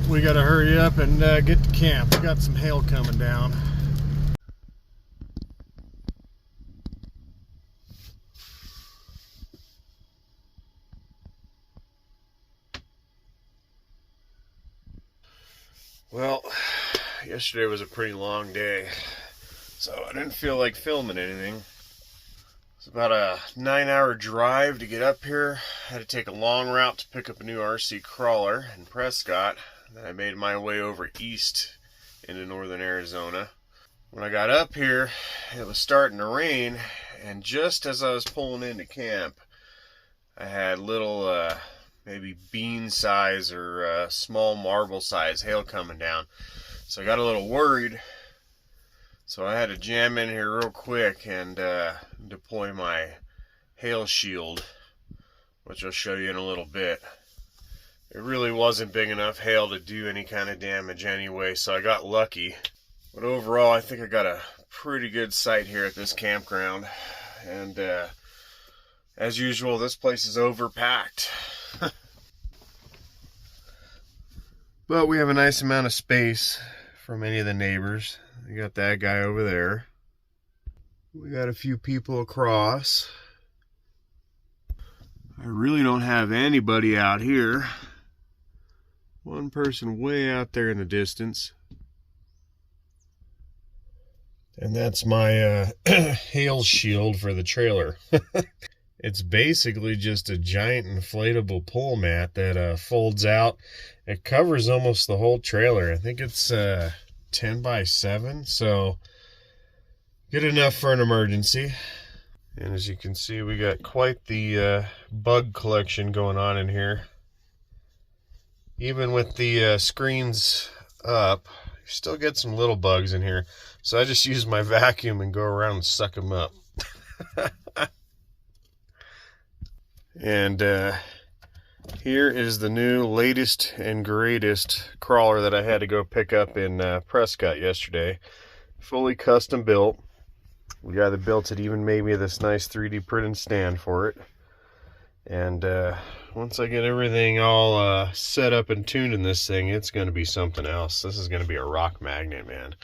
we gotta hurry up and get to camp. We got some hail coming down. Well, yesterday was a pretty long day, so I didn't feel like filming anything. It's about a 9-hour drive to get up here. I had to take a long route to pick up a new RC crawler in Prescott. Then I made my way over east into northern Arizona. When I got up here, it was starting to rain, and just as I was pulling into camp, I had little maybe bean size or small marble size hail coming down. So I got a little worried. So I had to jam in here real quick and deploy my hail shield, which I'll show you in a little bit. It really wasn't big enough hail to do any kind of damage anyway, so I got lucky. But overall, I think I got a pretty good sight here at this campground. And as usual, this place is overpacked. But we have a nice amount of space from any of the neighbors. We got that guy over there. We got a few people across. I really don't have anybody out here. One person way out there in the distance. And that's my hail shield for the trailer. It's basically just a giant inflatable pull mat that folds out. It covers almost the whole trailer. I think it's 10 by 7, so good enough for an emergency. And as you can see, we got quite the bug collection going on in here. Even with the screens up, you still get some little bugs in here. So I just use my vacuum and go around and suck them up. And here is the new latest and greatest crawler that I had to go pick up in Prescott yesterday. Fully custom built. The guy that built it even made me this nice 3D printed stand for it. And once I get everything all set up and tuned in this thing, it's going to be something else. This is going to be a rock magnet, man.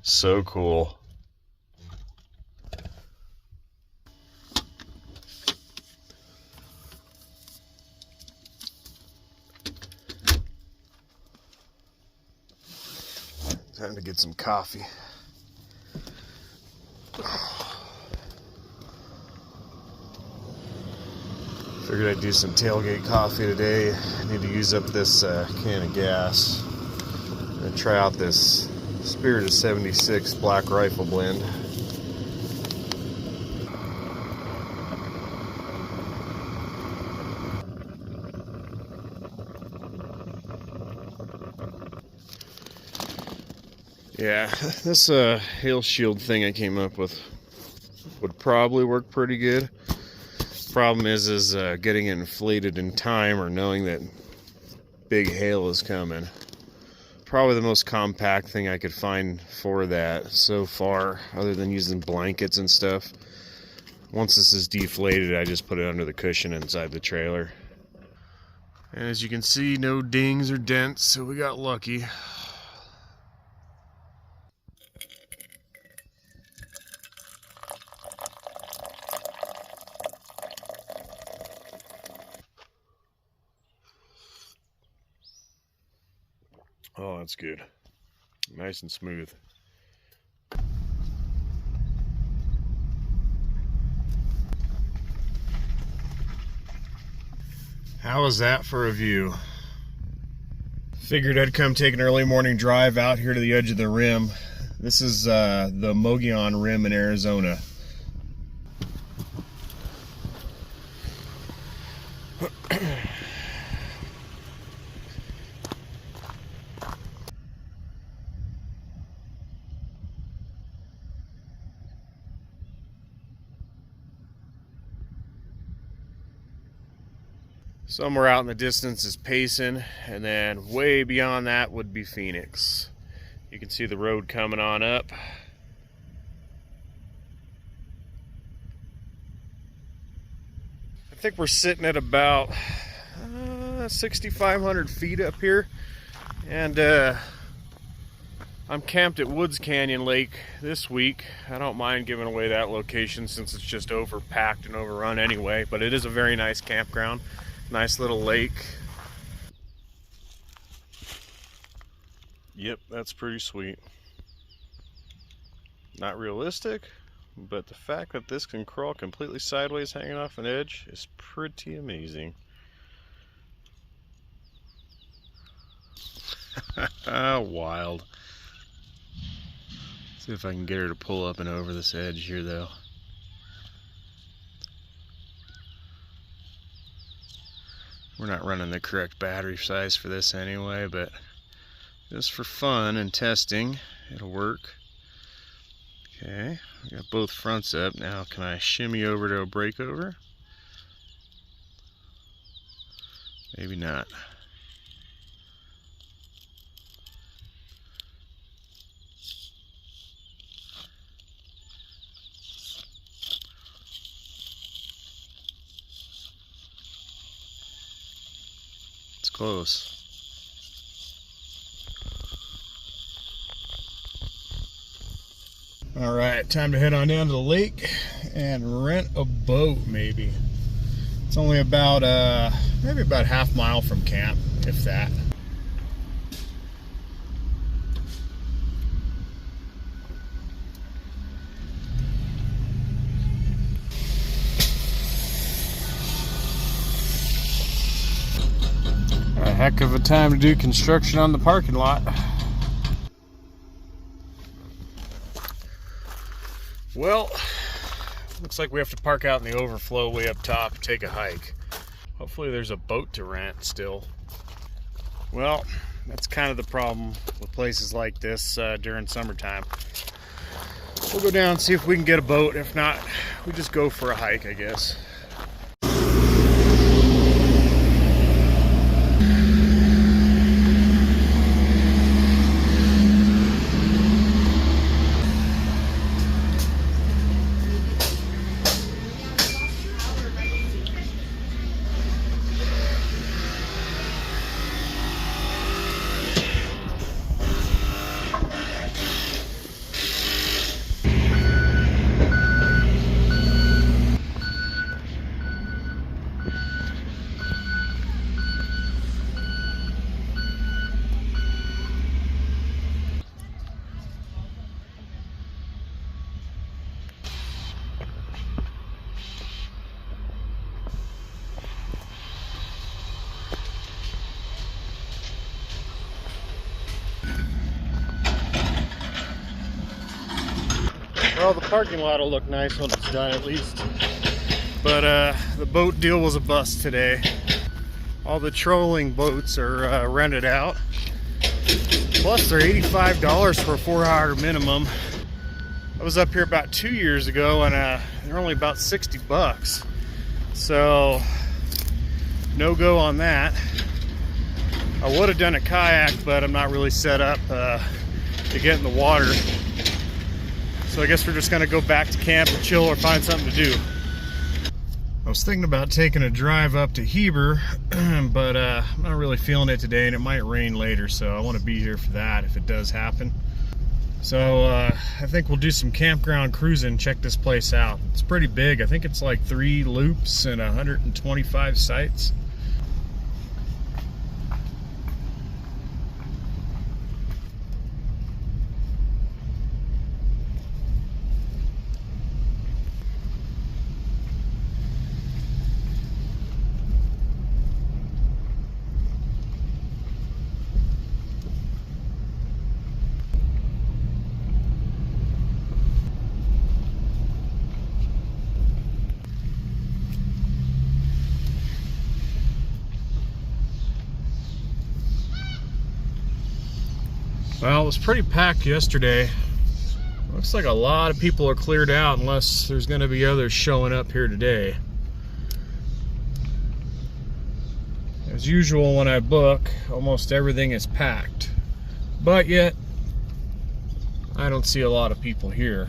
So cool. Time to get some coffee. Figured I'd do some tailgate coffee today. I need to use up this can of gas. I'm gonna try out this Spirit of 76 Black Rifle blend. Yeah, this hail shield thing I came up with would probably work pretty good. Problem is getting it inflated in time or knowing that big hail is coming. Probably the most compact thing I could find for that so far, other than using blankets and stuff. Once this is deflated, I just put it under the cushion inside the trailer. And as you can see, no dings or dents, so we got lucky. Oh, that's good. Nice and smooth. How was that for a view? Figured I'd come take an early morning drive out here to the edge of the rim. This is the Mogollon Rim in Arizona. Somewhere out in the distance is Payson, and then way beyond that would be Phoenix. You can see the road coming on up. I think we're sitting at about 6,500 feet up here, And I'm camped at Woods Canyon Lake this week. I don't mind giving away that location since it's just overpacked and overrun anyway, but it is a very nice campground. Nice little lake. Yep, that's pretty sweet. Not realistic, but the fact that this can crawl completely sideways hanging off an edge is pretty amazing. Wild. See if I can get her to pull up and over this edge here though. We're not running the correct battery size for this anyway, but just for fun and testing, it'll work. Okay, I got both fronts up. Now can I shimmy over to a breakover? Maybe not. It's close. All right, time to head on down to the lake and rent a boat maybe. It's only about, maybe about half mile from camp, if that. A heck of a time to do construction on the parking lot. Well, looks like we have to park out in the overflow way up top and take a hike. Hopefully there's a boat to rent still. Well, that's kind of the problem with places like this during summertime. We'll go down and see if we can get a boat. If not, we just go for a hike, I guess. Well, the parking lot will look nice when it's done at least. But the boat deal was a bust today. All the trolling boats are rented out. Plus they're $85 for a 4-hour minimum. I was up here about 2 years ago and they're only about 60 bucks. So no go on that. I would have done a kayak, but I'm not really set up to get in the water. So I guess we're just gonna go back to camp and chill or find something to do. I was thinking about taking a drive up to Heber, but I'm not really feeling it today and it might rain later, so I want to be here for that if it does happen. So I think we'll do some campground cruising, check this place out. It's pretty big. I think it's like 3 loops and 125 sites. Well, it was pretty packed yesterday. Looks like a lot of people are cleared out unless there's going to be others showing up here today. As usual, when I book, almost everything is packed. But yet, I don't see a lot of people here.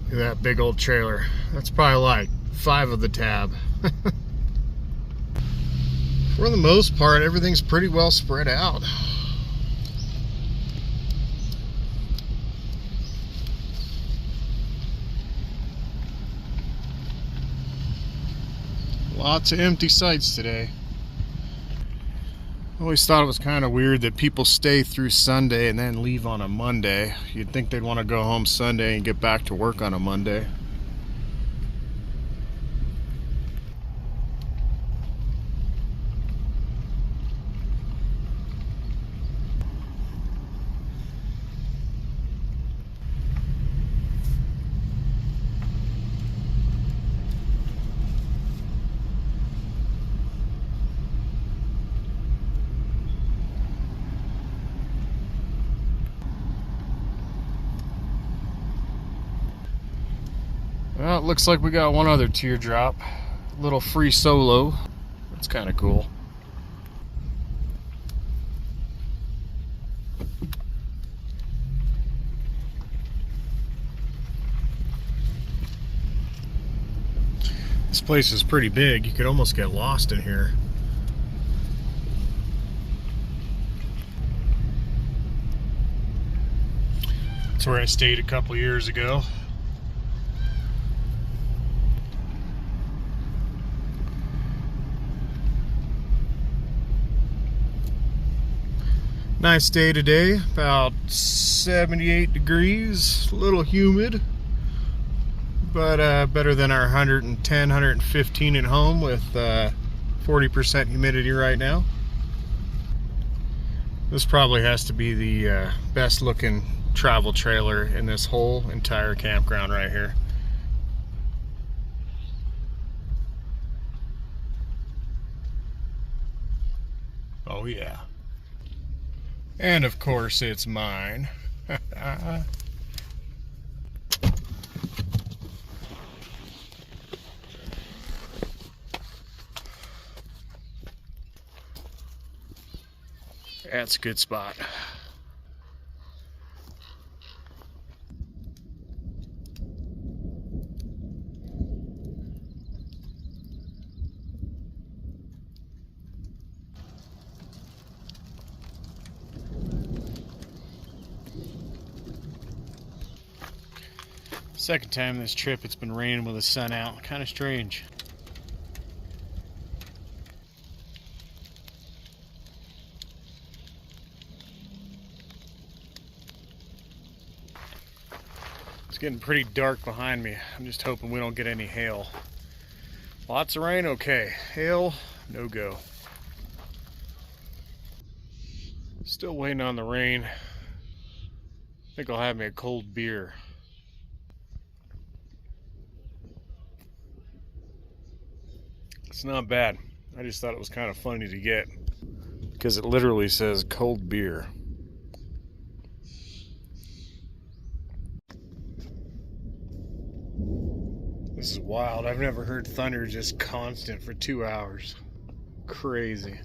Look at that big old trailer. That's probably like 5 of the tab. For the most part, everything's pretty well spread out. Lots of empty sites today. I always thought it was kind of weird that people stay through Sunday and then leave on a Monday. You'd think they'd want to go home Sunday and get back to work on a Monday. Well, it looks like we got one other teardrop. Little free solo. That's kind of cool. This place is pretty big. You could almost get lost in here. That's where I stayed a couple years ago. Nice day today, about 78 degrees, a little humid, but better than our 110, 115 at home with 40% humidity right now. This probably has to be the best looking travel trailer in this whole entire campground right here. Oh yeah. And of course it's mine. That's a good spot. Second time this trip it's been raining with the sun out. Kind of strange. It's getting pretty dark behind me. I'm just hoping we don't get any hail. Lots of rain, okay. Hail, no go. Still waiting on the rain. I think I'll have me a cold beer. It's not bad. I just thought it was kind of funny to get because it literally says cold beer. This is wild. I've never heard thunder just constant for 2 hours. Crazy.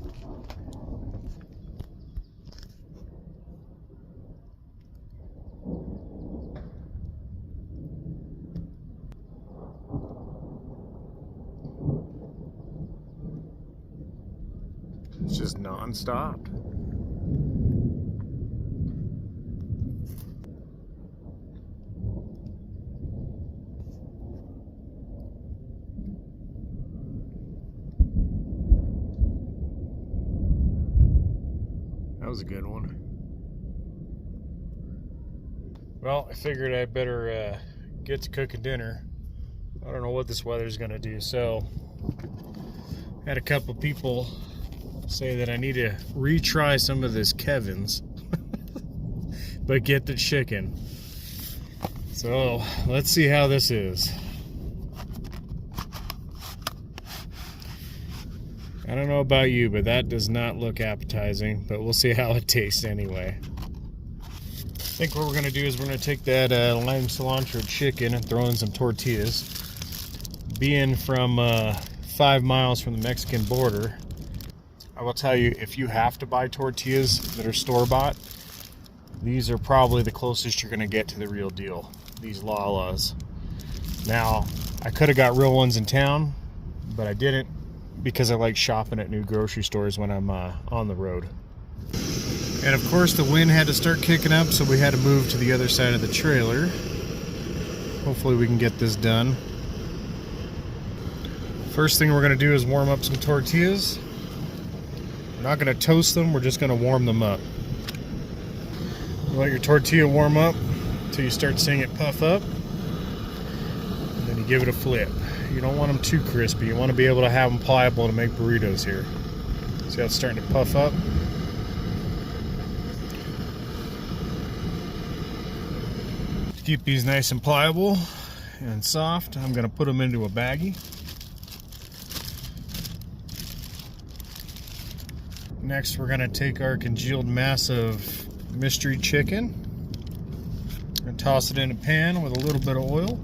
It's just non-stop. That was a good one. Well, I figured I better get to cooking dinner. I don't know what this weather's gonna do, so had a couple people say that I need to retry some of this Kevin's, but get the chicken. So let's see how this is. I don't know about you, but that does not look appetizing, but we'll see how it tastes anyway. I think what we're going to do is we're going to take that lime cilantro chicken and throw in some tortillas. Being from 5 miles from the Mexican border, I will tell you, if you have to buy tortillas that are store-bought, these are probably the closest you're going to get to the real deal, these Lalas. Now, I could have got real ones in town, but I didn't because I like shopping at new grocery stores when I'm on the road. And of course the wind had to start kicking up, so we had to move to the other side of the trailer. Hopefully we can get this done. First thing we're going to do is warm up some tortillas. We're not going to toast them, we're just going to warm them up. You let your tortilla warm up until you start seeing it puff up. And then you give it a flip. You don't want them too crispy. You want to be able to have them pliable to make burritos here. See how it's starting to puff up? To keep these nice and pliable and soft, I'm going to put them into a baggie. Next, we're going to take our congealed mass of mystery chicken and toss it in a pan with a little bit of oil.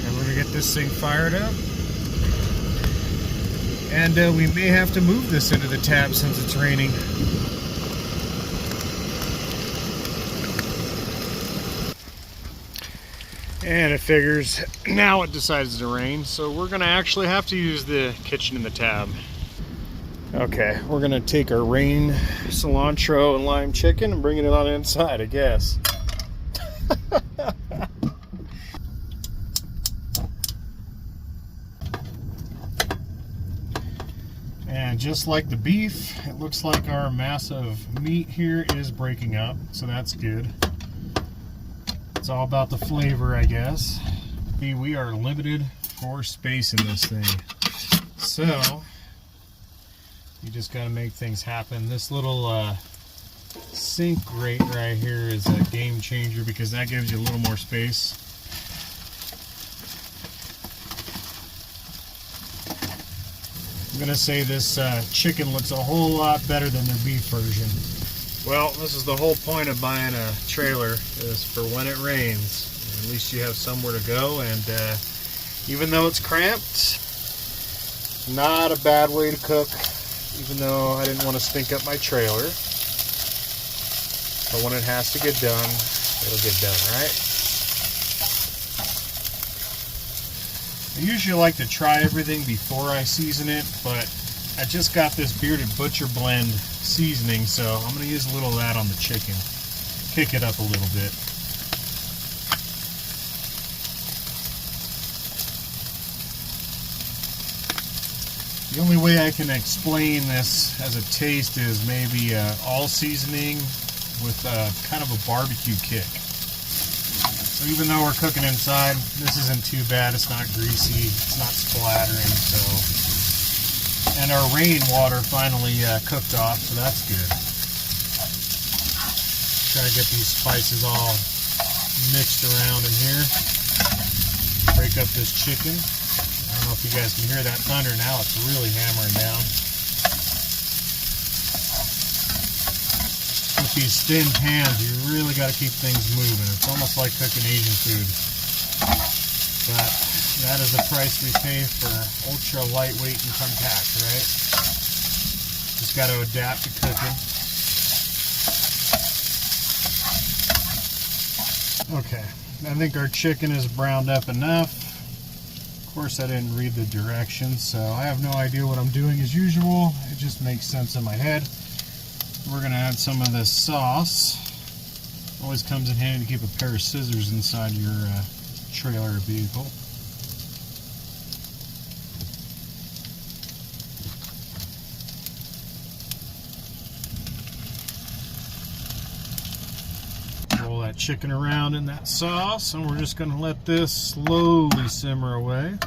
And we're going to get this thing fired up. And we may have to move this into the tab since it's raining. And it figures now it decides to rain, so we're gonna actually have to use the kitchen in the tab. Okay, we're gonna take our rain cilantro and lime chicken and bring it on inside, I guess. And just like the beef, it looks like our mass of meat here is breaking up, so that's good. It's all about the flavor, I guess. We are limited for space in this thing. So, you just gotta make things happen. This little sink grate right here is a game changer because that gives you a little more space. I'm gonna say this chicken looks a whole lot better than their beef version. Well, this is the whole point of buying a trailer, is for when it rains. At least you have somewhere to go, and even though it's cramped, not a bad way to cook, even though I didn't want to stink up my trailer. But when it has to get done, it'll get done, right? I usually like to try everything before I season it, but I just got this Bearded Butcher blend seasoning, so I'm going to use a little of that on the chicken. Kick it up a little bit. The only way I can explain this as a taste is maybe all seasoning with kind of a barbecue kick. So even though we're cooking inside, this isn't too bad. It's not greasy. It's not splattering. And our rainwater finally cooked off, so that's good. Try to get these spices all mixed around in here. Break up this chicken. I don't know if you guys can hear that thunder now. It's really hammering down. With these thin pans, you really got to keep things moving. It's almost like cooking Asian food. But that is the price we pay for ultra lightweight and compact, right? Just got to adapt to cooking. Okay, I think our chicken is browned up enough. Of course, I didn't read the directions, so I have no idea what I'm doing as usual. It just makes sense in my head. We're going to add some of this sauce. Always comes in handy to keep a pair of scissors inside your trailer or vehicle. Roll that chicken around in that sauce, and we're just going to let this slowly simmer away.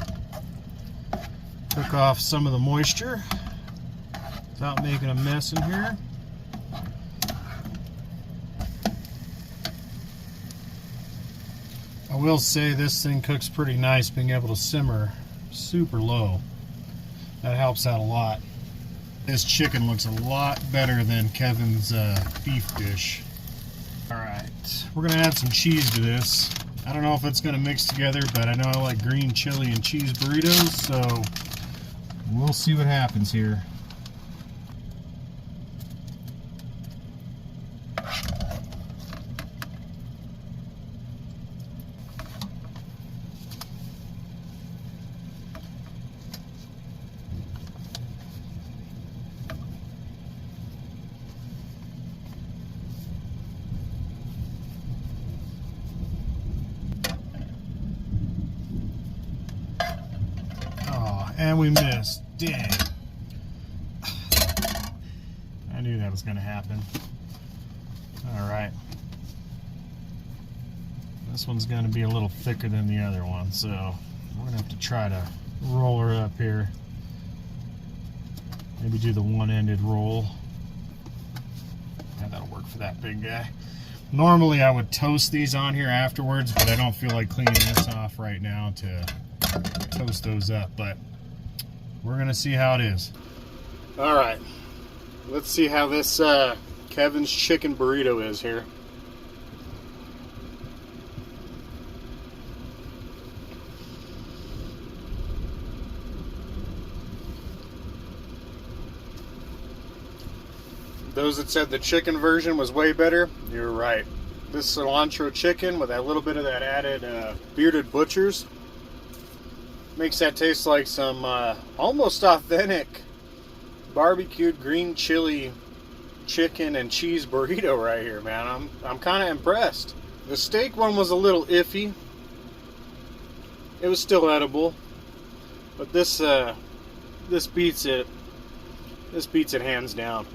Cook off some of the moisture without making a mess in here. I will say this thing cooks pretty nice, being able to simmer super low. That helps out a lot. This chicken looks a lot better than Kevin's beef dish. Alright, we're going to add some cheese to this. I don't know if it's going to mix together, but I know I like green chili and cheese burritos, so we'll see what happens here. And we missed. Dang. I knew that was going to happen. Alright. This one's going to be a little thicker than the other one, so we're going to have to try to roll her up here. Maybe do the one-ended roll. Yeah, that'll work for that big guy. Normally I would toast these on here afterwards, but I don't feel like cleaning this off right now to toast those up, but we're going to see how it is. Alright. Let's see how this Kevin's chicken burrito is here. Those that said the chicken version was way better, you're right. This cilantro chicken with that little bit of that added bearded butchers makes that taste like some almost authentic barbecued green chili chicken and cheese burrito right here, man. I'm kind of impressed. The steak one was a little iffy. It was still edible, but this beats it. This beats it hands down.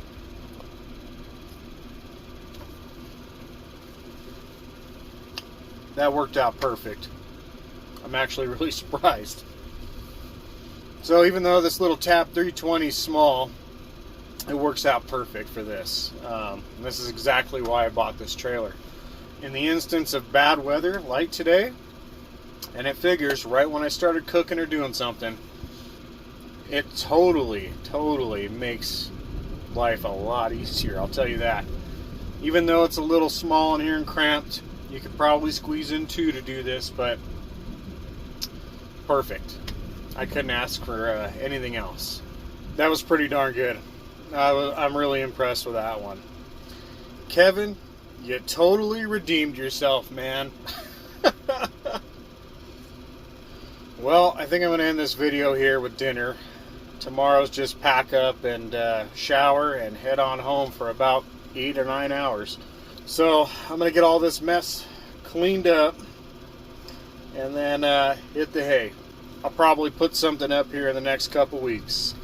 That worked out perfect. I'm actually really surprised. So even though this little TAP 320 is small, it works out perfect for this. This is exactly why I bought this trailer. In the instance of bad weather, like today, and it figures right when I started cooking or doing something, it totally makes life a lot easier, I'll tell you that. Even though it's a little small in here and cramped, you could probably squeeze in 2 to do this, but perfect. I couldn't ask for anything else. That was pretty darn good. I'm really impressed with that one. Kevin, you totally redeemed yourself, man. Well, I think I'm going to end this video here with dinner. Tomorrow's just pack up and shower and head on home for about 8 or 9 hours. So I'm going to get all this mess cleaned up and then hit the hay. I'll probably put something up here in the next couple weeks.